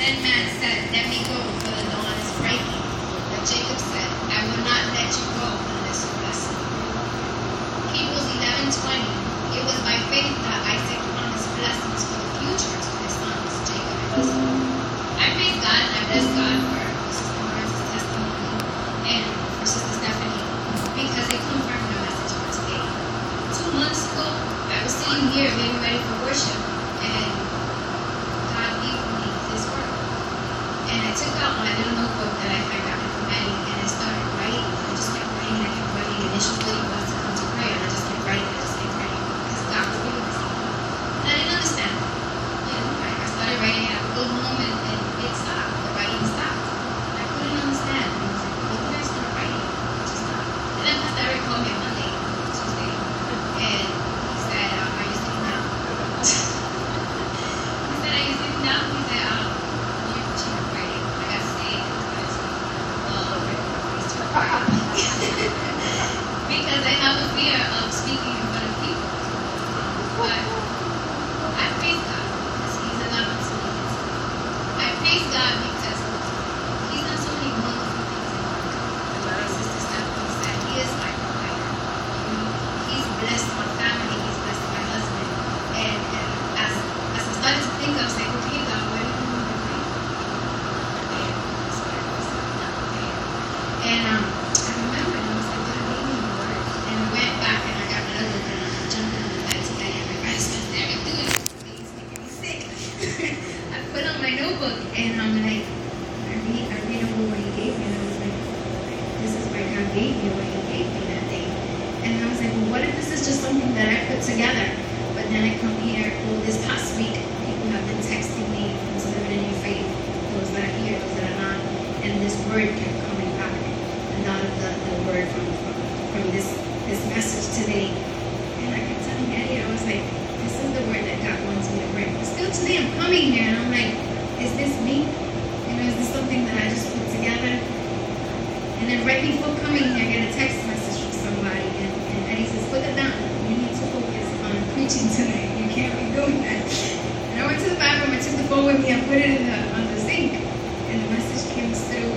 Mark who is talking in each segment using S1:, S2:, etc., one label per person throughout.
S1: Then man said, "Let me go, for the dawn is breaking." But Jacob said, "I will not let you go unless you bless me." Hebrews 11:20. It was by faith that Isaac promised blessings for the future to his sons, Jacob and Esau. I praise God and I bless God for Sister Martha's testimony and for Sister Stephanie because they confirmed the message for today. 2 months ago, I was sitting here getting ready for worship, and God gave me this word. And I took out my little notebook that I had gotten from Eddie, and I started writing. I just kept writing, I kept writing. Initially, it was to come to prayer, and I just kept writing, because God was giving me something. And I didn't understand. I started writing at a good moment, and it stopped. The writing stopped. And I couldn't understand. And I was like, what did I start writing? It just stopped. And then Pastor Eric called me Monday, Tuesday, and he said, "Are you sitting down?" He said, "Are you sitting down?" He said, "You're preaching and writing. I got to say it." Because I have a fear of speaking in front of people. But I praise God because He's allowed to me. I praise God because He's done so many wonderful things in my life. My sister Stephanie said, He is my provider. He's blessed my family. He's blessed my husband. And as I started to think, I was like, okay, God, where do you want me to pray? And I remember, and I was like, God, give me a word. And I went back and I got another book and I jumped into the bed today and I read Pastor Eric doing this. He's making me sick. I put on my notebook and I'm like, I read over what He gave me, and I was like, this is why God gave me what He gave me that day. And I was like, well, what if this is just something that I put together? But then I come here, this past week, people have been texting me to living in your faith, those that are here, those that are not, and this word kept coming back, and out of the word from this message today. And I kept telling Eddie, I was like, this is the word that God wants me to bring. But still today I'm coming here and I'm like, is this me? Is this something that I just put together? And then right before coming here, I get a text message from somebody, and Eddie says, put it down. You need to focus on preaching tonight. You can't be doing that. And I went to the bathroom, I took the phone with me, I put it on the sink, and the message came through.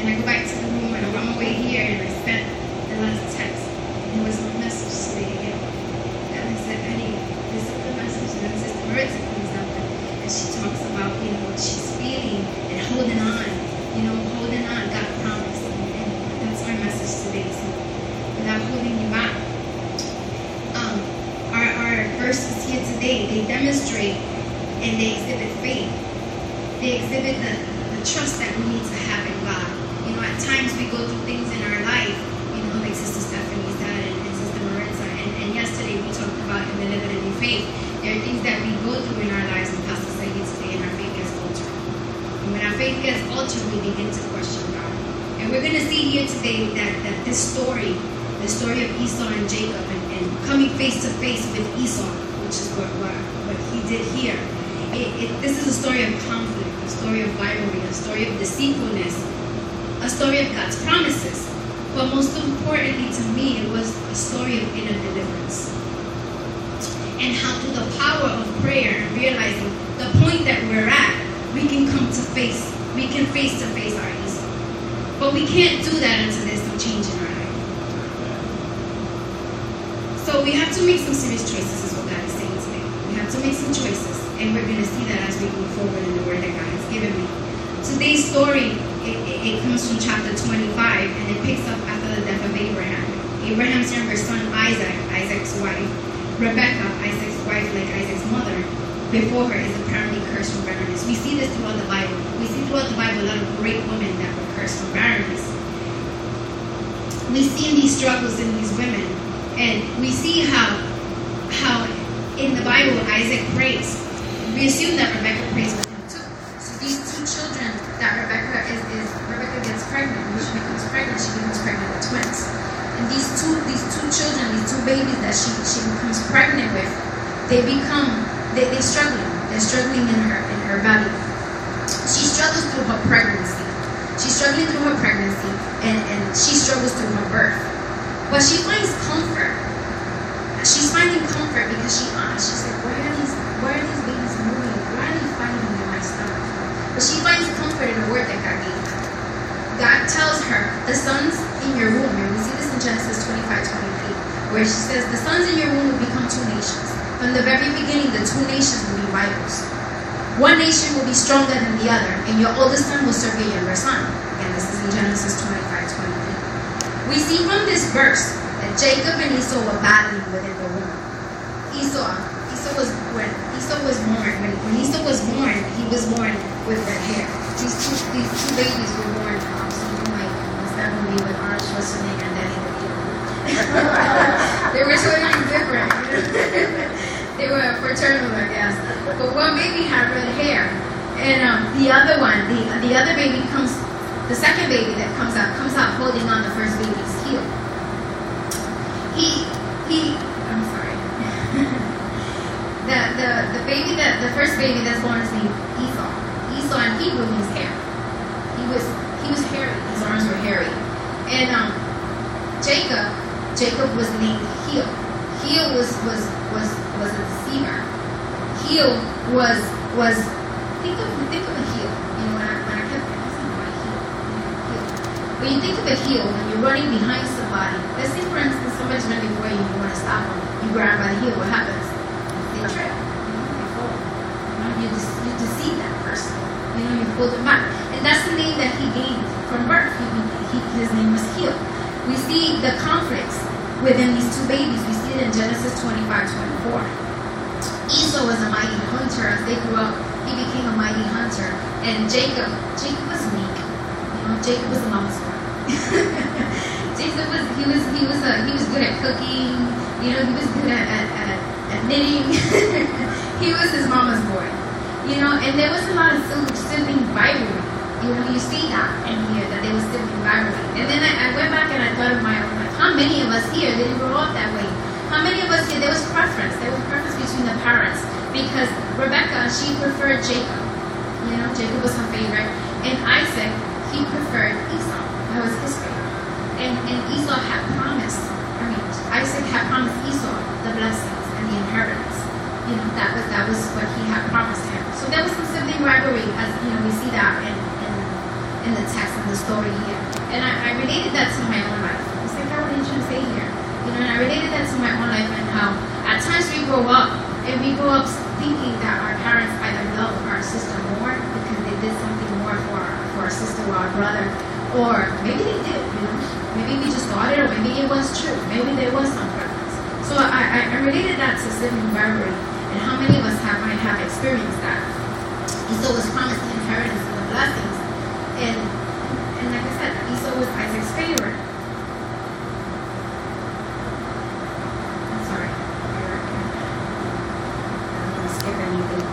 S1: And I go back to the room, and I'm on my way here, and I spent the last text. And it was a message today again. And I said, Eddie, this is the message. And then Sister Maritza comes up, and she talks about, what she's feeling and holding on. Holding on, God promised. And that's my message today. So without holding you back, our verses here today, they demonstrate and they exhibit faith. They exhibit the trust that we need to have in God. At times we go through things in our life, like Sister Stephanie said and Sister Maritza, and yesterday we talked about in the living in faith. There are things that we go through in our lives, and Pastor said today, and our faith gets altered. And when our faith gets altered, we begin to question God. And we're going to see here today that this story, the story of Esau and Jacob, and coming face to face with Esau, which is what he did here. This is a story of conflict, a story of rivalry, a story of deceitfulness, a story of God's promises. But most importantly to me, it was a story of inner deliverance. And how through the power of prayer and realizing the point that we're at, we can face to face our Esau. But we can't do that until there's some change in our life. So we have to make some serious choices, is what God is saying today. We have to make some choices, and we're going to see that as we move forward in the word that God has given me. Today's story, it comes from chapter 25, and it picks up after the death of Abraham. Abraham's younger son Isaac, Isaac's wife, Rebecca, Isaac's wife, like Isaac's mother, before her is apparently cursed from barrenness. We see this throughout the Bible. We see throughout the Bible a lot of great women that were cursed from barrenness. We see in these struggles in these women, and we see how in the Bible Isaac prays. We assume that Rebecca prays with him too. So these two children that Rebecca gets pregnant. When she becomes pregnant with twins. And these two children, these two babies that she becomes pregnant with, they're struggling. They're struggling in her belly. She struggles through her pregnancy. She's struggling through her pregnancy, and she struggles through her birth. But she finds comfort. She's finding comfort because she's like, why are these babies moving? Why are they fighting in my stomach? But she the sons in your womb, and we see this in Genesis 25:23, where she says, the sons in your womb will become two nations. From the very beginning, the two nations will be rivals. One nation will be stronger than the other, and your oldest son will serve your younger son. Again, this is in Genesis 25:23. We see from this verse that Jacob and Esau were battling within the womb. Esau was born. When Esau was born, he was born with red hair. These two babies were born something like that movie with Arnold Schwarzenegger and Danny DeVito. They were totally different. They were fraternal, I guess. But one baby had red hair, and the other one, the other baby comes. The second baby that comes out holding on the first baby's heel. I'm sorry. The first baby that's born is named Esau. Esau in Hebrew means hair. He was hairy. His arms were hairy. And Jacob was named Heel. Heel was a deceiver. Heel was think of a heel. You know, when I kept asking about heel. When you think of a heel, when you're running behind somebody, let's say for instance somebody's running before you and you want to stop them, you grab by the heel, what happens? They trip. They fall. You deceive that person. You pull them back. And that's the name that he gained from birth. His name was Heel. We see the conflicts within these two babies. We see it in Genesis 25:24. Esau was a mighty hunter. As they grew up, he became a mighty hunter. And Jacob was meek. Jacob was a mama's boy. Jacob was good at cooking. He was good at knitting. He was his mama's boy. And there was a lot of sibling rivalry. You see that in here, that there was sibling rivalry. And then I went back and I thought of my own life. How many of us here didn't grow up that way? How many of us here, there was preference. There was preference between the parents. Because Rebecca, she preferred Jacob. Jacob was her favorite. And Isaac, he preferred Esau. That was his favorite. And Esau had promised, Isaac had promised Esau the blessings and the inheritance. That was what he had promised him. So there was some sibling rivalry, as we see that in the text and the story here. And I related that to my own life. It's like, what are you trying to say here? And I related that to my own life and how at times we grow up thinking that our parents either love our sister more because they did something more for our sister or our brother, or maybe they did. Maybe we just thought it, or maybe it was true. Maybe there was some preference. So I related that to sibling rivalry. And how many of us might have experienced that? Esau was promised the inheritance and the blessings. And like I said, Esau was Isaac's favorite. I'm sorry. I don't want to skip anything.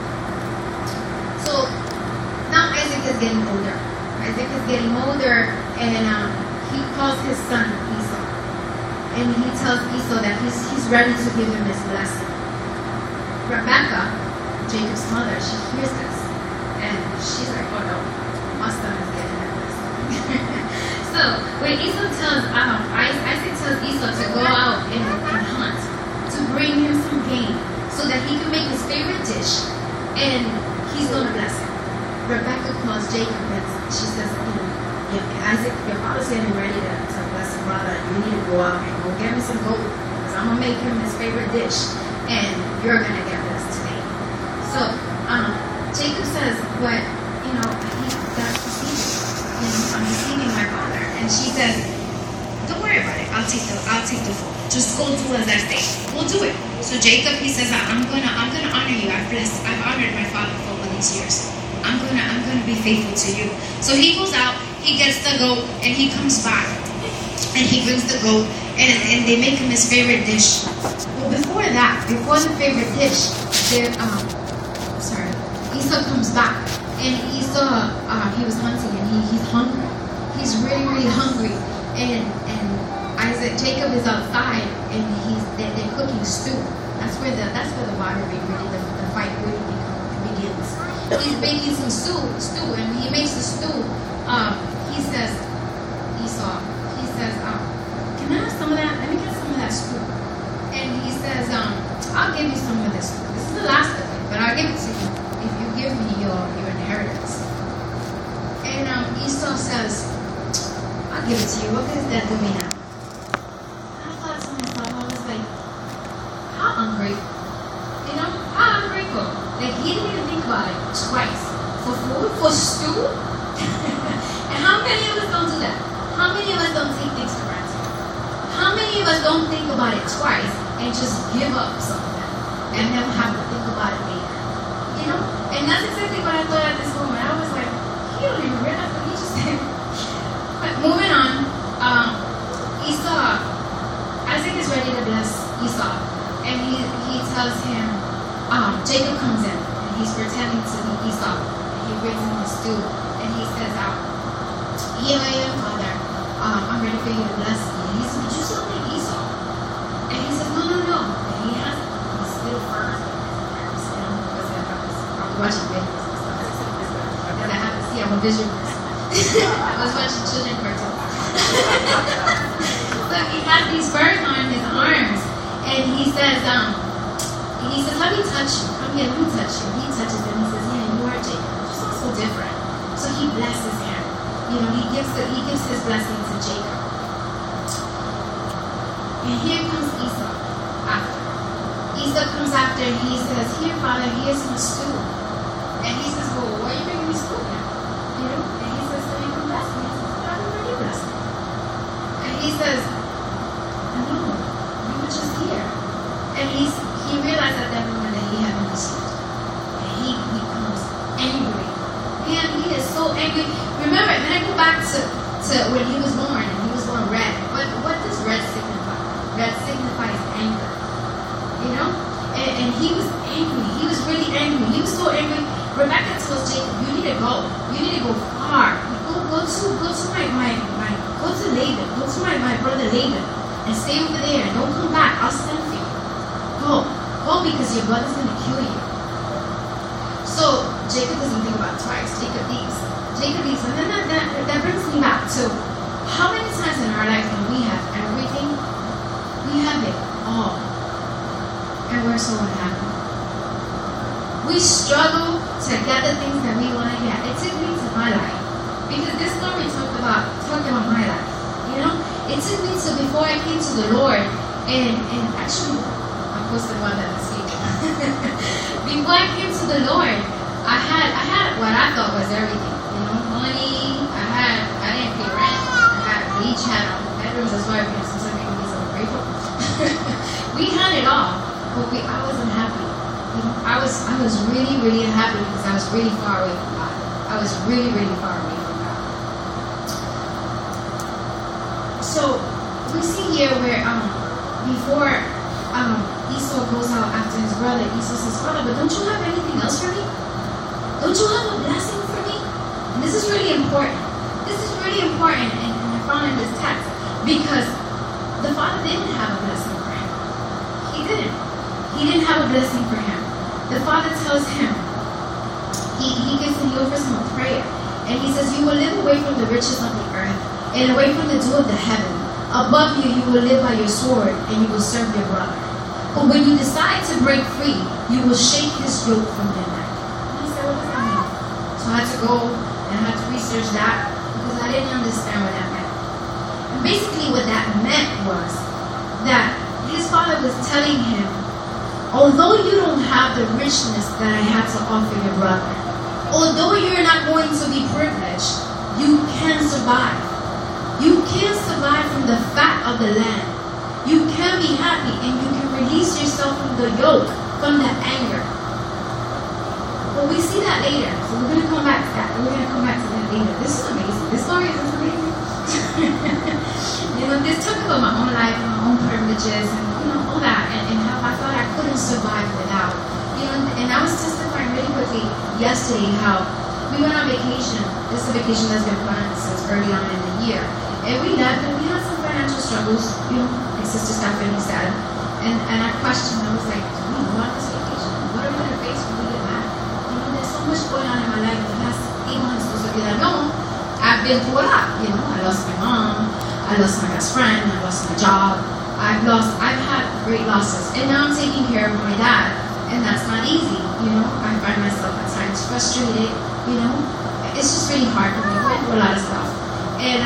S1: So now Isaac is getting older. And he calls his son Esau. And he tells Esau that he's ready to give him his blessing. Rebecca, Jacob's mother, she hears this, and she's like, oh no, my son is getting that blessing. So when Isaac tells Esau to go out and hunt, to bring him some game, so that he can make his favorite dish, and he's going to bless him. Rebecca calls Jacob and she says, Isaac, your father's getting ready to bless his brother. You need to go out and go get me some gold, because I'm going to make him his favorite dish. And you're going to get this today. So, Jacob says, but, that's deceiving. I'm deceiving my father. And she says, don't worry about it. I'll take the fall. Just go do as I say. We'll do it. So Jacob, he says, I'm gonna honor you. I've honored my father for all these years. I'm gonna be faithful to you. So he goes out, he gets the goat, and he comes back. And he brings the goat, and they make him his favorite dish. Before the favorite dish, Esau comes back, and Esau, he was hunting, and he's hungry. He's really, really hungry, and Jacob is outside, and they're cooking stew. That's where the rivalry really, the fight really begins. He's making some stew, and he makes the stew. He says, Esau, can I have some of that? Let me get some of that stew. And he says, I'll give you some of this. This is the last of it, but I'll give it to you if you give me your inheritance. And Esau says, I'll I'll give it to you. What good is that doing me now? I thought to myself, I was like, how ungrateful. You know, how ungrateful. Like, he didn't even think about it twice. For food, for stew. And how many of us don't do that? How many of us don't take things for granted? How many of us don't think about it twice and just give up something and then have to think about it later? You know? And that's exactly what I thought at this moment. I was like, he don't even realize what he just said. But moving on, Esau, Isaac is ready to bless Esau. And he tells him, Jacob comes in and he's pretending to be Esau. And he brings him his stew and he says, here I am, Father. I'm ready for you to bless me. And he says, but you sound like Esau. And he says, no. And he has his little furs and his arms, you know, because I was probably watching videos and stuff. Because I have to see, I'm a visual person. I was watching children cartoons. So he has these furs on his arms. And he says, let me touch you. Come here, let me touch you. He touches him. He says, yeah, you are Jacob. You sound so different. So he blesses him. You know, he gives his blessing to Jacob. And here comes Esau after. Esau comes after and he says, here, Father, here's my stew. And he says, well, why are you bringing me stew now? You know? And he says, so you can bless me. He says, I've already blessed me. And he says, no, you were just here. And he realized at that moment that he had been deceived. And he becomes angry. Man, he is so angry. Remember, then I go back to when he was born, and he was born red. What does red signify? Red signifies anger. You know? And he was angry. He was really angry. He was so angry. Rebecca tells Jacob, you need to go. You need to go far. Go to Laban. Go to my brother Laban. And stay over there. And don't come back. I'll send for you. Go because your brother's going to kill you. So Jacob doesn't think about it twice. Jacob leaves. And then that brings me back to how many times in our life when we have everything, we have it all, and we're so unhappy. We struggle to get the things that we want to get. It took me to my life, because this story talked about my life. You know, it took me to before I came to the Lord, and actually I posted one that this week. Before I came to the Lord, I had what I thought was everything. You know, money. I didn't pay rent. I had bleach, had bedrooms. That's why sometimes we can be so grateful. We had it all, but I wasn't happy. You know, I was really, really unhappy because I was really far away from God. I was really, really far away from God. So we see here where before Esau goes out after his brother, Esau says, Father, but don't you have anything else for me? Don't you have a blessing for me? And this is really important. And I found in this text because the father didn't have a blessing for him. He didn't have a blessing for him. The father tells him, he offers him a prayer. And he says, you will live away from the riches of the earth and away from the dew of the heaven. Above you, you will live by your sword and you will serve your brother. But when you decide to break free, you will shake his yoke from your neck. And I said, what does that mean? So I had to go and I had to research that because I didn't understand what that meant. And basically what that meant was that his father was telling him, although you don't have the richness that I had to offer your brother, although you're not going to be privileged, you can survive. You can survive from the fat of the land. You can be happy and you can release yourself from the yoke, from the anger. But we see that later. So we're going to come back to that. Later. This is amazing. This story is amazing. You know, this talk about my own life, my own privileges, and all that, and how I thought I couldn't survive without. And I was testifying really quickly yesterday how we went on vacation. This is a vacation that's been planned since early on in the year. And we left and we had some financial struggles, like Sister Stephanie said. And I questioned, I was like, do we go on this vacation? What are we going to face when we get back? There's so much going on in my life in the past 8 months. I've been through a lot. I lost my mom, I lost my best friend, I lost my job. I've had great losses. And now I'm taking care of my dad. And that's not easy, I find myself at times frustrated, It's just really hard for me. I went through a lot of stuff. And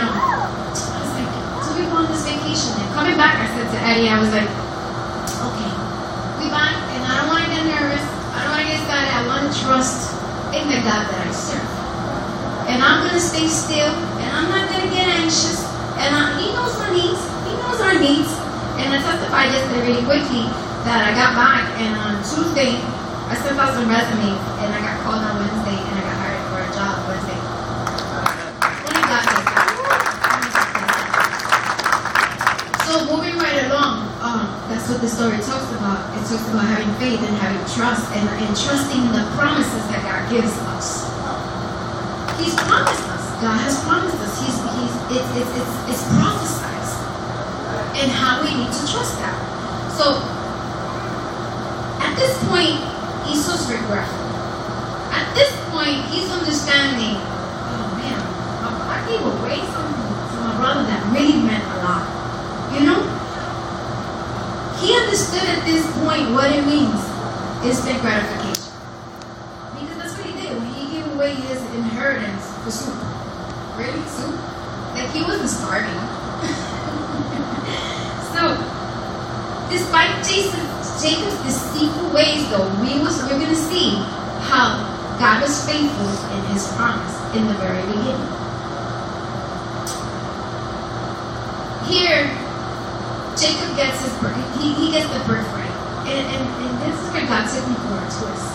S1: we go on this vacation. And coming back, I said to Eddie, I was like, okay, we back, and I don't want to get nervous. I don't want to get excited. I want to trust in the God that I serve. And I'm going to stay still, and I'm not going to get anxious. And He knows my needs. He knows our needs. And I testified yesterday really quickly that I got back, and on Tuesday, I sent out some resumes, and I got called on Wednesday, and I got hired for a job Wednesday. Only God does that. So moving right along, that's what the story talks about. It talks about having faith and having trust, and trusting in the promises that God gives us. He's promised us. God has promised us. It's prophesied. And how we need to trust that. So, at this point, Esau's regretful. At this point, he's understanding, oh man, I gave away something to my brother that really meant a lot. You know? He understood at this point what it means, instant gratification. Because that's what he did when he gave away his inheritance for soup. Really? Soup? Like he wasn't starving. So, despite Jacob's deceitful ways, though, we're going to see how God was faithful in His promise in the very beginning. Here, Jacob gets he gets the birthright, and this is where God took me for a twist.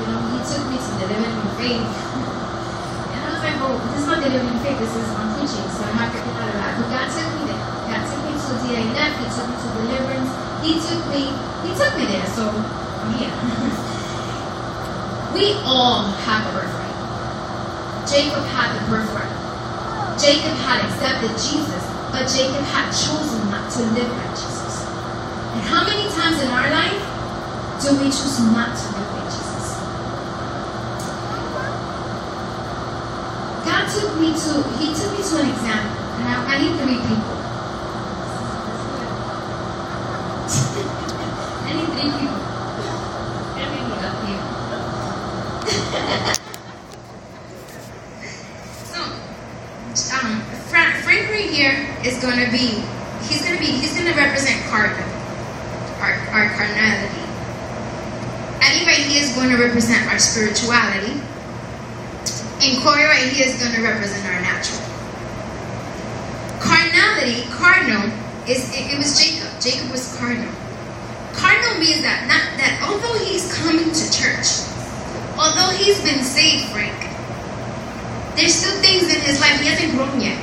S1: You know, He took me to delivering faith, and I was like, "Oh, this is not delivering faith. This is I'm preaching, so I have to get out of that." But God took me there. God took me to DINF, He took me to deliverance, He took me there, so I'm here. We all have a birthright. Jacob had the birthright. Jacob had accepted Jesus, but Jacob had chosen not to live like Jesus. And how many times in our life do we choose not to live like Jesus? God took me to an example, and I need 3 people. I need 3 people. Let me get up here. So, Frank right here is going to be, he's going to represent cardinal, our carnality. Eddie right here is going to represent our spirituality. And Corey right here is going to represent our natural. Carnality, cardinal, it was Jacob. Jacob was cardinal. Cardinal means that although he's coming to church, although he's been saved, Frank, there's still things in his life, he hasn't grown yet.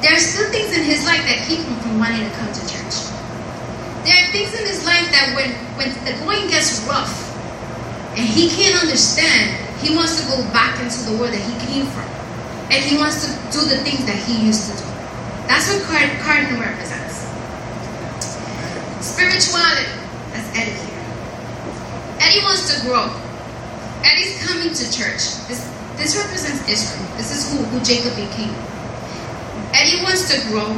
S1: There are still things in his life that keep him from wanting to come to church. There are things in his life that when the going gets rough and he can't understand, he wants to go back into the world that he came from. And he wants to do the things that he used to do. That's what cardinal represents. Spirituality. That's Eddie here. Eddie wants to grow. Eddie's coming to church. This represents Israel. This is who Jacob became. Eddie wants to grow,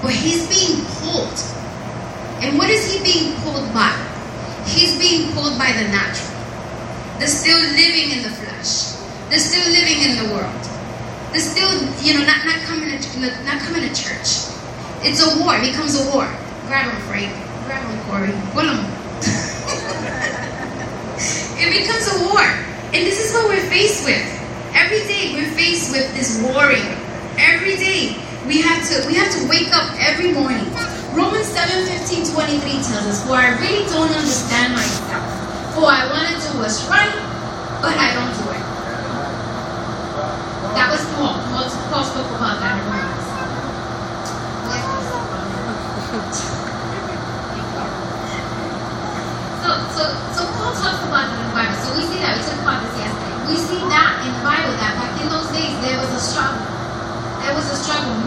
S1: but he's being pulled. And what is he being pulled by? He's being pulled by the natural. They're still living in the flesh. They're still living in the world. They're still, not coming to church. It's a war. It becomes a war. Grab him, Frank. Grab him, Corey. Pull him. It becomes a war. And this is what we're faced with. Every day we're faced with this warring. Every day we have to wake up every morning. Romans 7:15-23 tells us, "For I really don't understand myself. For I want to do what's right, but I don't do it." That was Paul. Paul spoke about that in Romans. So Paul talks about that in the Bible. So we see that. We talked about this yesterday. We see that in the Bible that back in those days there was a struggle. There was a struggle.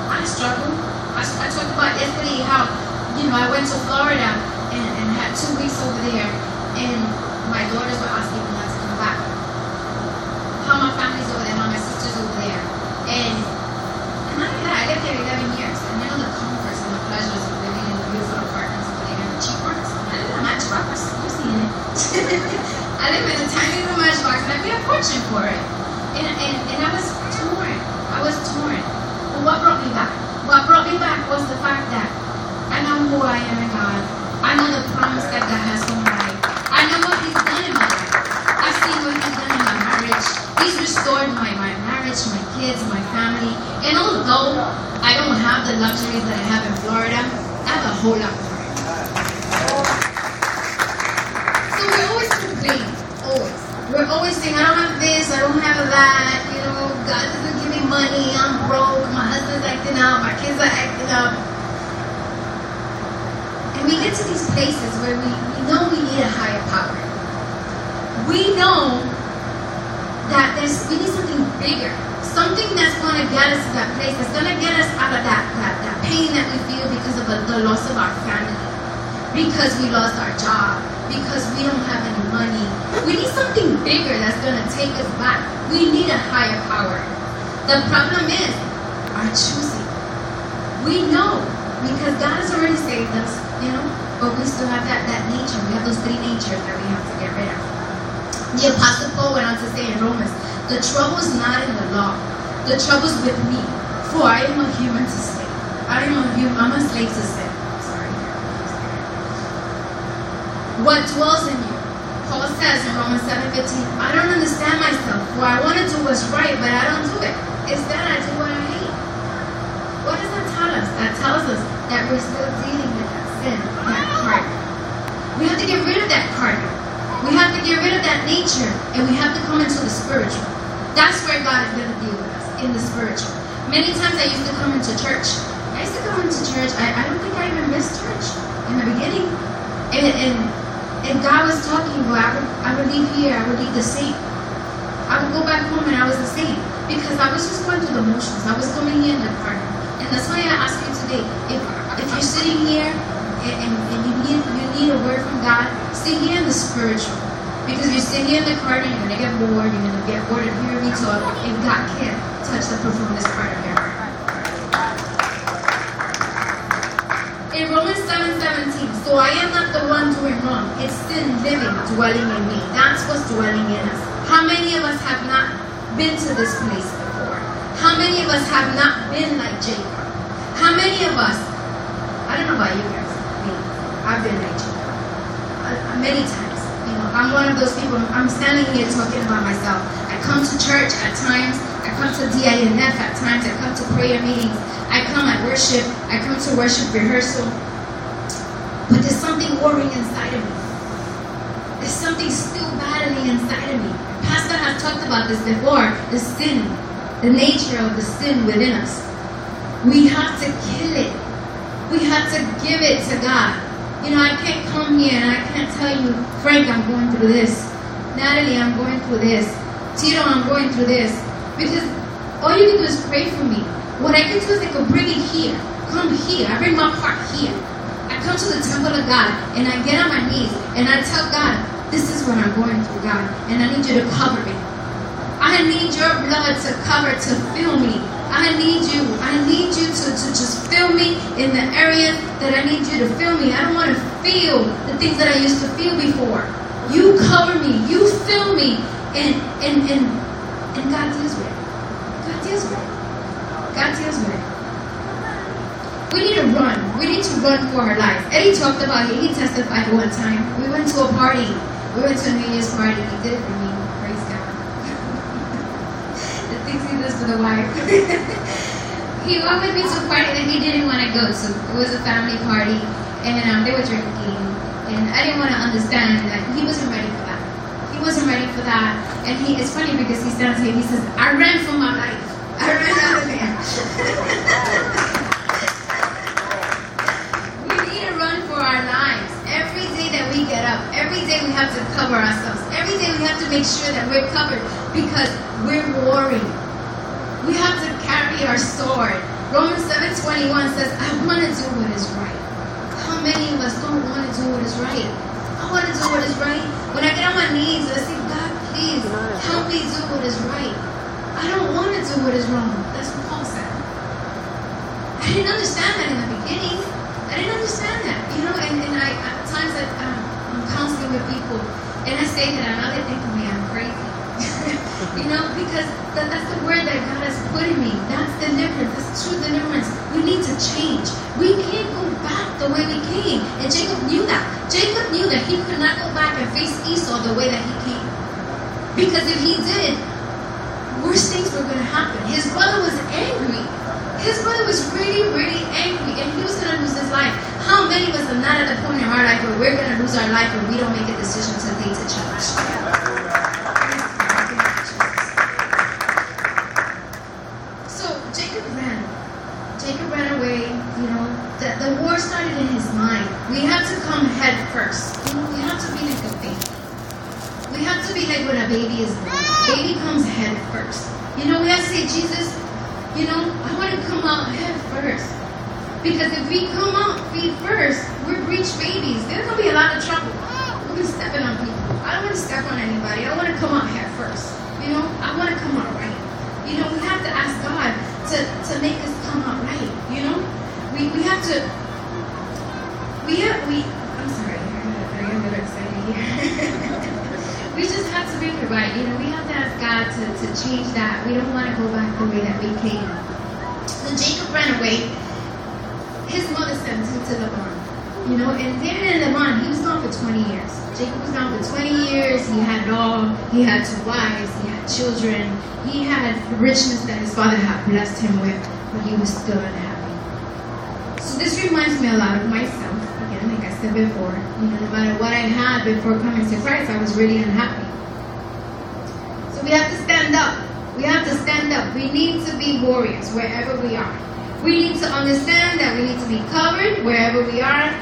S1: I struggled. I talked about yesterday how, I went to Florida and had 2 weeks over there, and my daughters were asking me not to come back. How my family's over there, how my sister's over there. And I lived there 11 years, and I know the comforts and the pleasures of living in the beautiful apartments over there and the cheap ones. I live in a matchbox. You've seen it. I live in a tiny little matchbox, and I pay a fortune for it. And I was torn. But what brought me back? What brought me back was the fact that I know who I am in God. I know the promise that God has for my life. I know what He's done in my life. I've seen what He's done in my marriage. He's restored my marriage, my kids, my family. And although I don't have the luxuries that I have in Florida, I have a whole lot more. So we always complain. Always. We're always saying, I don't have this, I don't have that, God doesn't give me money, I'm broke, my husband's acting up, my kids are acting up. And we get to these places where we know we need a higher power. We know that we need something bigger, something that's going to get us to that place, that's going to get us out of that pain that we feel because of the loss of our family, because we lost our job, because we don't have any money. We need something bigger that's going to take us back. We need a higher power. The problem is our choosing. We know because God has already saved us, but we still have that nature. We have those three natures that we have to get rid of. The Apostle Paul went on to say in Romans, the trouble is not in the law. The trouble is with me, for I am a human to sin. I'm a slave to sin. What dwells in you? Paul says in Romans 7:15, I don't understand myself, for I want to do what's right, but I don't do it. Instead, I do what I hate. What does that tell us? That tells us that we're still dealing with that sin, that heart. We have to get rid of that heart. We have to get rid of that nature, and we have to come into the spiritual. That's where God is going to deal with us, in the spiritual. Many times I used to come into church. I don't think I even missed church in the beginning. And God was talking, I would leave here, I would leave the same. I would go back home and I was the same. Because I was just going through the motions. I was coming in the part. And that's why I ask you today, if you're sitting here and you need a word from God, sit here in the spiritual. Because if you sit here in the carnal, you're going to get bored, you're going to get bored of hearing me talk, and God can't touch the performance part of your heart. In Romans 7:17, so I am not the one doing wrong. It's sin living, dwelling in me. That's what's dwelling in us. How many of us have not been to this place before? How many of us have not been like Jacob? How many of us, I don't know about you guys, I've been like Jacob. Many times. I'm one of those people, I'm standing here talking about myself. I come to church at times. I come to DINF at times. I come to prayer meetings. I come at worship. I come to worship rehearsal. But there's something warring inside of me. There's something still battling inside of me. Pastor has talked about this before. The sin. The nature of the sin within us. We have to kill it. We have to give it to God. I can't come here and I can't tell you, Frank, I'm going through this. Natalie, I'm going through this. Tito, I'm going through this. Because all you can do is pray for me. What I can do is I can bring it here. Come here. I bring my heart here. I come to the temple of God and I get on my knees and I tell God, this is what I'm going through, God. And I need you to cover me. I need your blood to cover, to fill me. I need you to just fill me in the areas that I need you to fill me. I don't want to feel the things that I used to feel before. You cover me. You fill me. And God deals with it. God deals with it. God deals with it. We need to run. We need to run for our lives. Eddie talked about it. He testified one time. We went to a party. We went to a New Year's party. He did it for me. Praise God. The things he does for the wife. He went with me to a party that he didn't want to go to. It was a family party. And they were drinking. And I didn't want to understand that he wasn't ready for that. He wasn't ready for that. And it's funny because he stands here and he says, I ran for my life. I ran out of there. We need to run for our lives. Every day that we get up, every day we have to cover ourselves. Every day we have to make sure that we're covered because we're warring. We have to carry our sword. Romans 7:21 says, I want to do what is right. How many of us don't want to do what is right? I want to do what is right. When I get on my knees, I say, God, please help me do what is right. I don't want to do what is wrong. That's what Paul said. I didn't understand that in the beginning. I didn't understand that. And I at times I'm counseling with people, and I say that I know they think of me, I'm crazy. Because that's the word that God has put in me. That's deliverance. That's true deliverance. We need to change. We can't go back the way we came. And Jacob knew that. Jacob knew that he could not go back and face Esau the way that he came. Because if he did, worse things were going to happen. His brother was angry. His brother was really, really angry. And he was going to lose his life. How many of us are not at the point in our life where we're going to lose our life if we don't make a decision today to change? Jacob ran away, the war started in his mind. We have to come head first. We have to be like a baby. We have to be like when a baby is born. Baby comes head first. We have to say, Jesus, I want to come out head first. Because if we come out feet first, we're breech babies. There's going to be a lot of trouble. We're stepping on people. I don't want to step on anybody. I want to come out head first. I want to come out right. We have to ask God to make us come out right. We have to. I'm sorry, I get a little excited here. We just have to make it right. We have to ask God to change that. We don't want to go back the way that we came. So Jacob ran away. His mother sent him to the barn. And there in the barn, he was gone for 20 years. Jacob was gone for 20 years. He had it all. He had 2 wives. He had children. He had the richness that his father had blessed him with, but he was still unhappy. So this reminds me a lot of myself. Again, like I said before, no matter what I had before coming to Christ, I was really unhappy. So we have to stand up. We have to stand up. We need to be warriors wherever we are. We need to understand that we need to be covered wherever we are.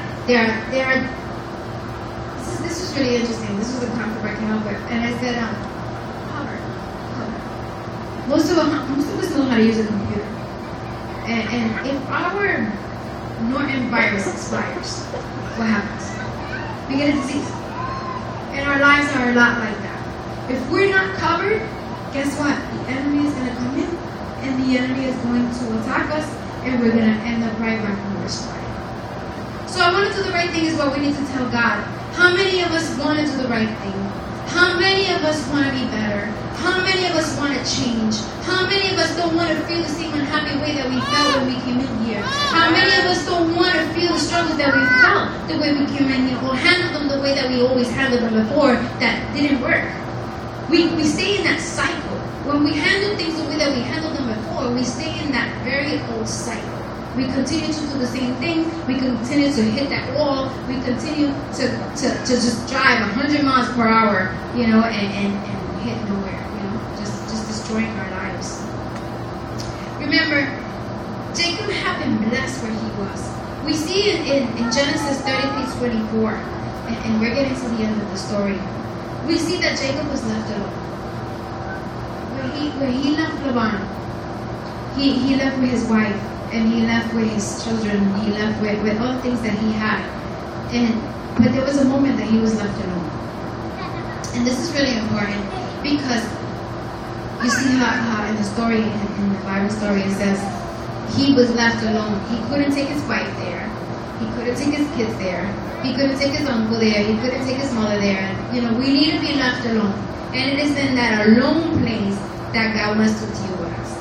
S1: This was really interesting. This was a conference I came up with, and I said, covered. Most of us know how to use a computer, and if our Norton virus expires, what happens? We get a disease, and our lives are a lot like that. If we're not covered, guess what? The enemy is going to come in, and the enemy is going to attack us, and we're going to end up right back where we started. So I want to do the right thing is what we need to tell God. How many of us want to do the right thing? How many of us want to be better? How many of us want to change? How many of us don't want to feel the same unhappy way that we felt when we came in here? How many of us don't want to feel the struggles that we felt the way we came in here, or handle them the way that we always handled them before that didn't work? We stay in that cycle. When we handle things the way that we handled them before, we stay in that very old cycle. We continue to do the same thing. We continue to hit that wall. We continue to just drive 100 miles per hour, and hit nowhere, just destroying our lives. Remember, Jacob had been blessed where he was. We see in Genesis 33:24, and we're getting to the end of the story. We see that Jacob was left alone. When he left Laban, he left with his wife, and he left with his children, he left with all the things that he had. But there was a moment that he was left alone. And this is really important because you see how in the story, in the Bible story, it says he was left alone. He couldn't take his wife there. He couldn't take his kids there. He couldn't take his uncle there. He couldn't take his mother there. We need to be left alone. And it is in that alone place that God wants to deal with us.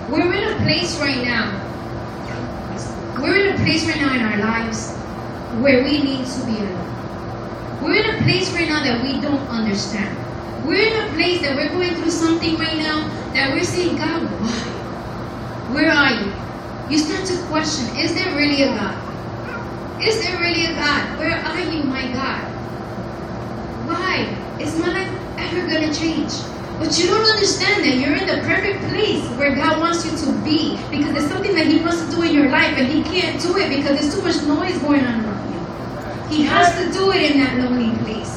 S1: We're in a place right now. We're in a place right now in our lives where we need to be alone. We're in a place right now that we don't understand. We're in a place that we're going through something right now that we're saying, God, why? Where are you? You start to question, is there really a God? Is there really a God? Where are you, my God? Why? Is my life ever going to change? But you don't understand that you're in the perfect place where God wants you to be, because there's something that He wants to do in your life and He can't do it because there's too much noise going on around you. He has to do it in that lonely place.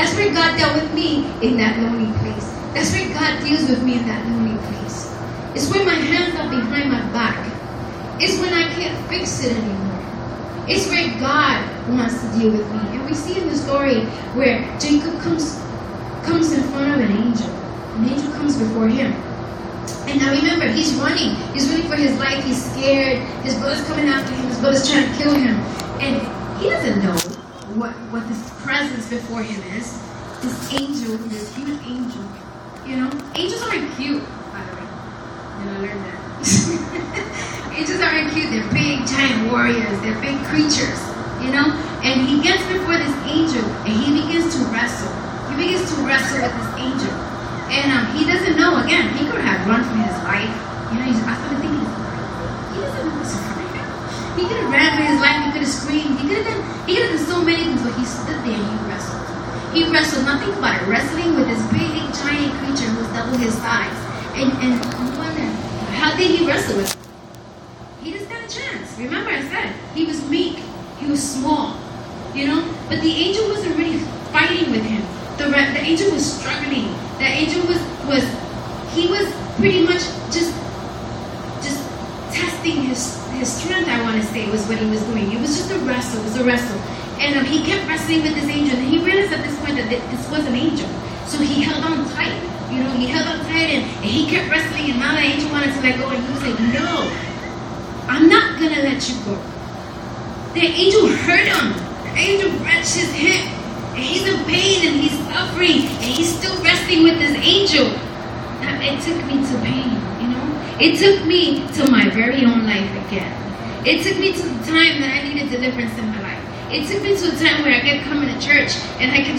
S1: That's where God dealt with me, in that lonely place. That's where God deals with me, in that lonely place. It's when my hands are behind my back. It's when I can't fix it anymore. It's where God wants to deal with me. And we see in the story where Jacob comes in front of an angel. An angel comes before him. And now remember, he's running. He's running for his life. He's scared. His brother's coming after him. His brother's trying to kill him. And he doesn't know what this presence before him is. This angel, this huge angel. You know, angels aren't cute, by the way. And I learned that. Angels aren't cute. They're big, giant warriors. They're big creatures, you know. And he gets before this angel, and he begins to wrestle. He begins to wrestle with this angel, and he doesn't know. Again, he could have run from his life. You know, I started thinking, he doesn't know what's coming. He could have ran for his life. He could have screamed. He could have done so many things, but he stood there and he wrestled. He wrestled. Nothing but it. Wrestling with this big, giant creature who was double his size. And I'm wondering, how did he wrestle with him? He just got a chance. Remember I said, he was meek. He was small. You know? But the angel wasn't really fighting with him. The angel was struggling. The angel was pretty much just testing his strength, I want to say, was what he was doing. It was just a wrestle. It was a wrestle. And he kept wrestling with this angel. And he realized at this point that this was an angel. So he held on tight. You know, he held on tight and he kept wrestling. And now the angel wanted to let go. And he was like, no, I'm not going to let you go. The angel hurt him. The angel wrenched his hip. And he's in pain and he's suffering. And he's still wrestling with this angel. It took me to pain, you know. It took me to my very own life again. It took me to the time that I needed deliverance in my life. It took me to a time where I kept coming to church and I kept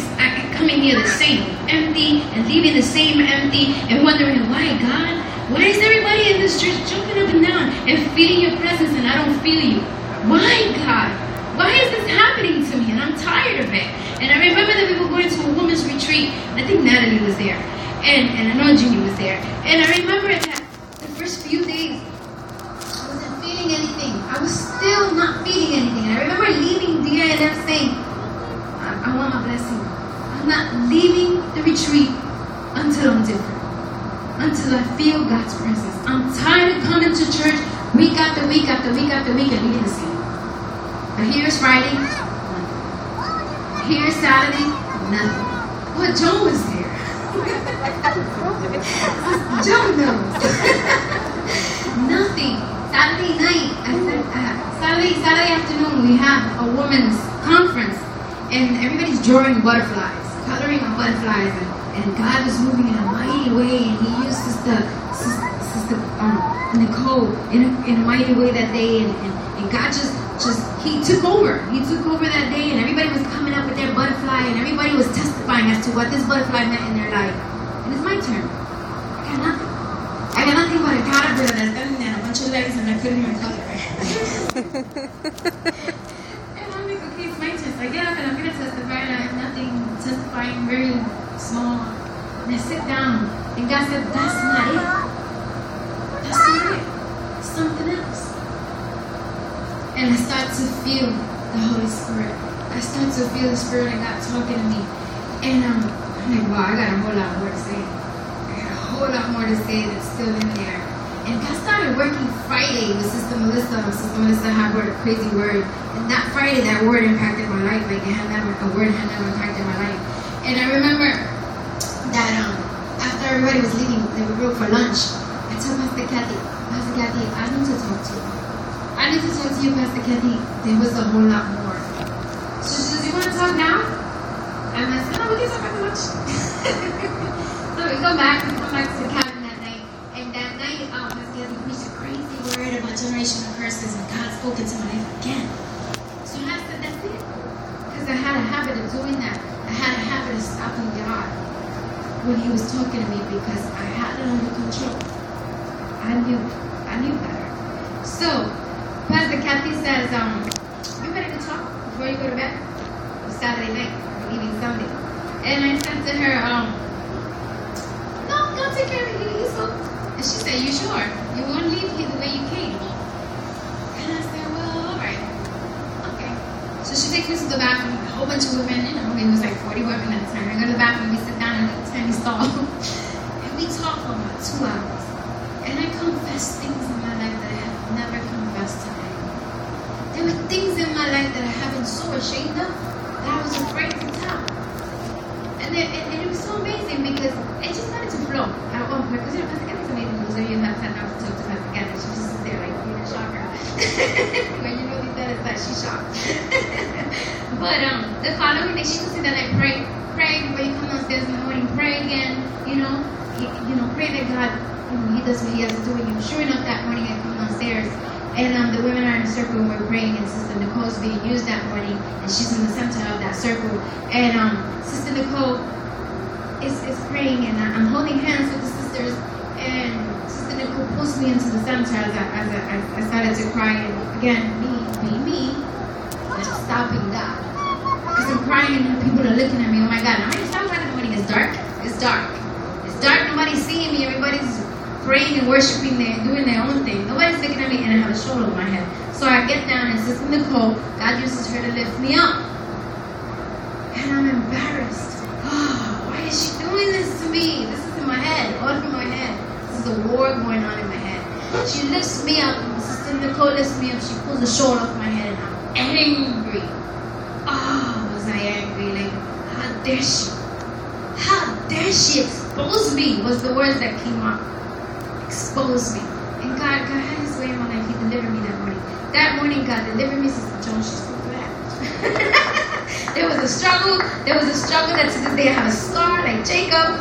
S1: coming here the same, empty, and leaving the same empty, and wondering, why, God? Why is everybody in this church jumping up and down and feeling your presence and I don't feel you? Why, God? Why is this happening to me? And I'm tired of it. And I remember that we were going to a women's retreat. I think Natalie was there. And I know Junie was there. And I remember that the first few days, I wasn't feeling anything. I was still not feeling anything. And I remember leaving there and them saying, I want my blessing. I'm not leaving the retreat until I'm different. Until I feel God's presence. I'm tired of coming to church week after week after week after week and leaving the same. But here's Friday, nothing. Here's Saturday, nothing. Well, Joe was there. Joe knows. Nothing. Saturday night, Saturday afternoon, we have a women's conference, and everybody's drawing butterflies, coloring on butterflies, and God was moving in a mighty way, and He used Sister Nicole in a mighty way that day, and God just He took over. He took over that day, and everybody was coming up with their butterfly, and everybody was testifying as to what this butterfly meant in their life. And it's my turn. I got nothing. I got nothing but a caterpillar that's standing there, a bunch of legs, and I couldn't even color it. And I'm like, okay, it's my turn. So I get up and I'm going to testify, and I have nothing, testifying very small. And I sit down, and God said, that's not it. That's not it. It's something else. And I start to feel the Holy Spirit. I start to feel the Spirit of God talking to me. And I'm like, wow, I got a whole lot more to say. I got a whole lot more to say that's still in there. And God started working Friday with Sister Melissa. Sister Melissa had a crazy word. And that Friday, that word impacted my life. Like a word had never impacted my life. And I remember that after everybody was leaving, they were broke for lunch. I told Pastor Kathy, I need to talk to you. I need to talk to you, Pastor Kathy. There was a whole lot more. So she says, you want to talk now? And I said, no, we can talk after lunch. So we come back to the cabin that night. And that night, Pastor Kathy preached a crazy word about generational curses, and God spoke into my life again. So I said, that's it. Because I had a habit of doing that. I had a habit of stopping God when He was talking to me because I had it under control. I knew better. So Pastor Kathy says, you ready to talk before you go to bed? It was Saturday night, or even Sunday. And I said to her, no, go take care of you, Esau. And she said, you sure? You won't leave here the way you came? And I said, well, all right. Okay. So she takes me to the bathroom, a whole bunch of women, you know, it was like 40 women at the time. I go to the bathroom, we sit down in a tiny stall. And we talk for about 2 hours. And I confess things in my life that I have never confessed to anyone. There were things in my life that I have been so ashamed of that I was afraid to tell. And it was so amazing because it just started to flow at one point. Because, you know, Pastor Kathy's amazing. Those of you who have sat down to talk to Pastor Kathy, she just sits there like, you know, shocker. When you really said it, that she's shocked. But the following day, she used to say that I pray when you come downstairs in the morning, pray again, you know. pray that God, He does what He has to do with you. Sure enough, that morning I come downstairs, and the women are in a circle and we're praying, and Sister Nicole's being used that morning, and she's in the center of that circle. And Sister Nicole is praying, and I'm holding hands with the sisters, and Sister Nicole pulls me into the center as I started to cry. And again, me, I'm stopping God. Because I'm crying and people are looking at me. Oh my God, how many times in the morning? It's dark. It's dark. It's dark. Nobody's seeing me. Everybody's praying and worshiping, doing their own thing. Nobody's looking at me, and I have a shawl over my head. So I get down, and Sister Nicole, God uses her to lift me up. And I'm embarrassed. Oh, why is she doing this to me? This is in my head, all over my head. This is a war going on in my head. She lifts me up, and Sister Nicole lifts me up. She pulls the shawl off my head, and I'm angry. Oh, was I angry? Like, how dare she? How dare she expose me? Was the words that came out. Expose me. And God had His way in my life. He delivered me that morning. That morning, God delivered me. Sister Joan, she's so glad. There was a struggle. That to this day I have a scar like Jacob.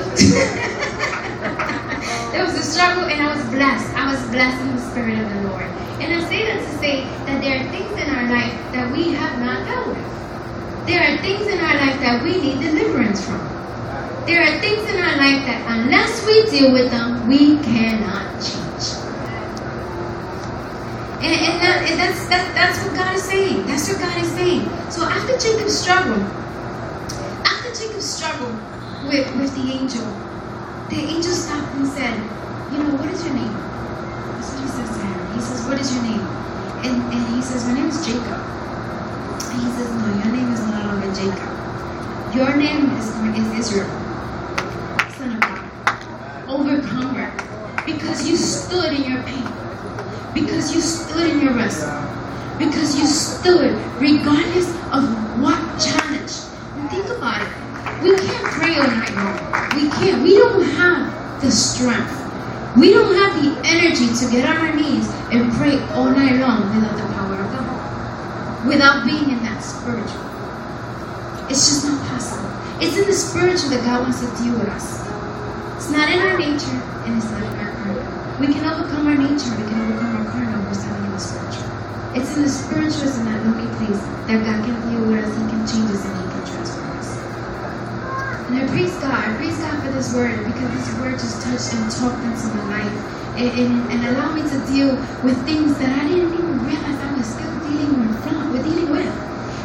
S1: There was a struggle, and I was blessed. I was blessed in the Spirit of the Lord. And I say that to say that there are things in our life that we have not dealt with. There are things in our life that we need deliverance from. There are things in our life that unless we deal with them, we cannot change. And that's what God is saying. That's what God is saying. So after Jacob's struggle with the angel stopped and said, what is your name? That's what he says to him. He says, what is your name? And he says, my name is Jacob. And he says, no, your name is no longer Jacob. Your name is Israel, son of God, overcomer, because you stood in your pain, because you stood in your wrestle, because you stood regardless of what challenge. And think about it. We can't pray all night long. We can't. We don't have the strength. We don't have the energy to get on our knees and pray all night long without the power of God, without being in that spiritual. It's just not possible. It's in the spiritual that God wants to deal with us. It's not in our nature, and it's not in our carnal. We can overcome our nature, we can overcome our carnal, we're standing in the spiritual. It's in the spiritual, it's in that lonely place that God can deal with us, He can change us, and He can transform us. And I praise God for this word, because this word just touched and talked into my life and allowed me to deal with things that I didn't even realize I was still dealing with.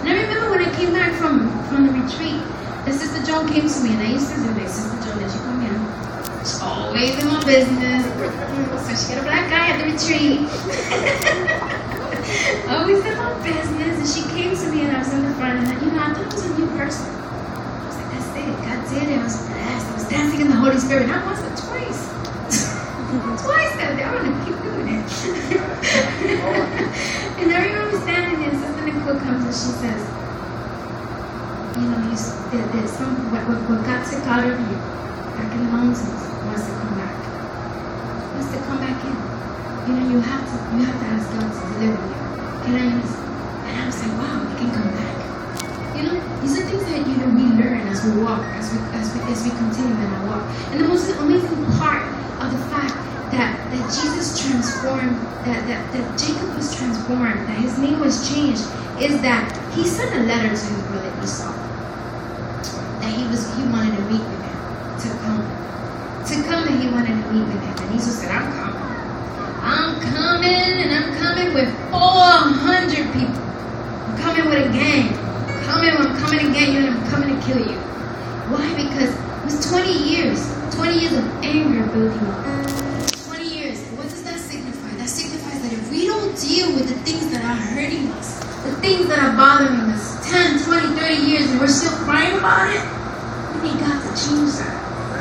S1: And I remember when I came back from the retreat, that Sister Joan came to me, and I used to do like, Sister Joan, did you come in? She's always in my business. So she got a black guy at the retreat. Always in my business. And she came to me, and I was in the front, and I thought I was a new person. I was like, that's it. God did it. I was blessed. I was dancing in the Holy Spirit. Not once, but twice. Twice that day. I want to keep doing it. And I remember standing there, and Sister Nicole comes and she says, there's something, what God took out of you back in the mountains wants to come back. Wants to come back in. You have to ask God to deliver you. And I was like, wow, it can come back. These are things that we learn as we walk, as we continue in our walk. And the most amazing part of the fact that Jesus transformed, that Jacob was transformed, that his name was changed, is that he sent a letter to his brother Esau. That he wanted to meet with him, to come, and he wanted to meet with him. And Esau said, I'm coming, and I'm coming with 400 people. I'm coming with a gang. I'm coming to get you, and I'm coming to kill you. Why? Because it was 20 years of anger building up. 20 years. What does that signify? That signifies that if we don't deal with the things that are hurting us, the things that are bothering us 10, 20, 30 years, and we're still crying about it, we need God to change that.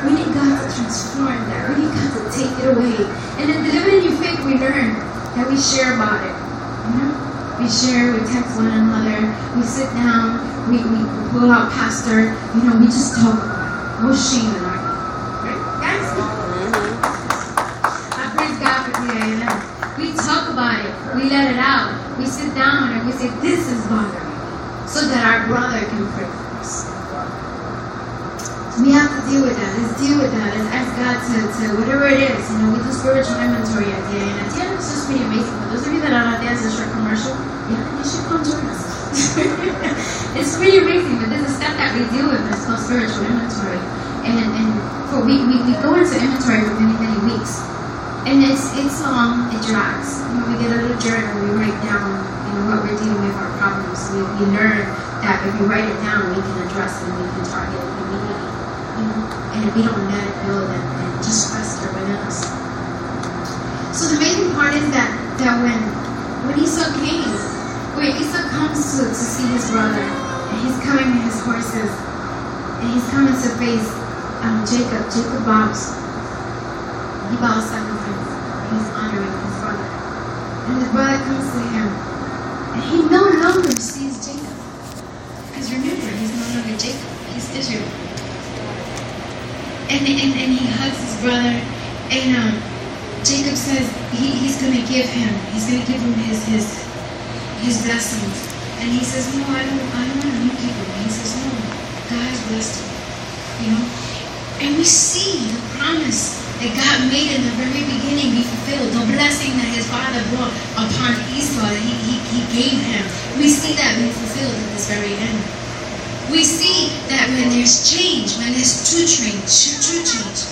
S1: We need God to transform that. We need God to take it away. And in Delivering Your Faith, we learn that we share about it. We share, we text one another, we sit down, we pull out pastor, we just talk about it. No shame in our life. Right? Guys? I praise God for today. We talk about it. We let it out. We sit down and we say, this is bothering me, so that our brother can pray for us. So We have to deal with that. Let's deal with that. Let's ask God to whatever it is. You know, we do spiritual inventory at the end. At the end, it's just pretty amazing. For those of you that are not there, it's a short commercial. Yeah, you should come join us. It's pretty amazing, but there's a step that we deal with that's called spiritual inventory. And for we go into inventory for many, many weeks. And it's long, it drags. You know, we get a little journal, we write down, you know, what we're dealing with, our problems. We learn that if we write it down, we can address it, we can target it immediately. You know? And if we don't let it build and just fester within us. So the amazing part is that when Esau came, when Esau comes to see his brother, and he's coming with his horses, and he's coming to face Jacob bows. He bows sacrifice. He's honoring his brother. And his brother comes to him, and he no longer sees Jacob. Because remember, he's no longer Jacob, he's Israel. And he hugs his brother, and Jacob says he's going to give him his blessings. And he says, no, I don't want to give him. He says, no, God has blessed him. You know? And we see the promise that God made in the very beginning be fulfilled. The blessing that his father brought upon Esau that he gave him. We see that being fulfilled at this very end. We see that when there's change, when there's true change,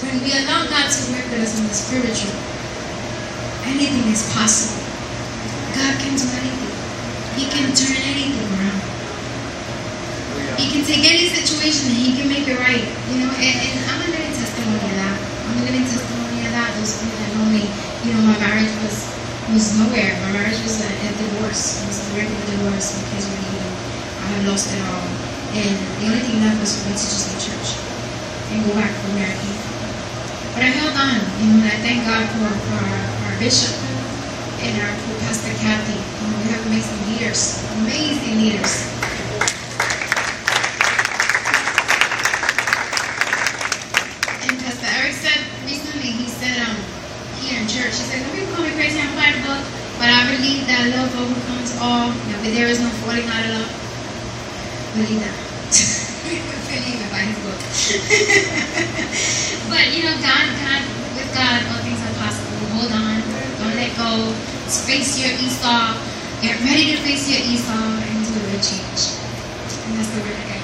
S1: when we allow God to work with us in the spiritual, anything is possible. God can do anything. He can turn anything around. He can take any situation and he can make it right. You know, and I'm a living testimony of that. Those of you that know me, you know, my marriage was nowhere. My marriage was a divorce. It was a regular divorce because I had lost it all. And the only thing left was for me to just leave church and go back from where I came from. But I held on, you know, and I thank God for our bishop and our co-pastor Kathy. You know, we have amazing leaders. And Pastor Eric said recently, he said here in church, he said, "Don't be call me crazy, I'm fighting, but I believe that love overcomes all. You know, but there is no falling out of love." Believe that. Believe it by his book. But you know, with God, all things are possible. Hold on, don't let go. Face your Esau. Get ready to face your Esau and do a change. And that's the word of God.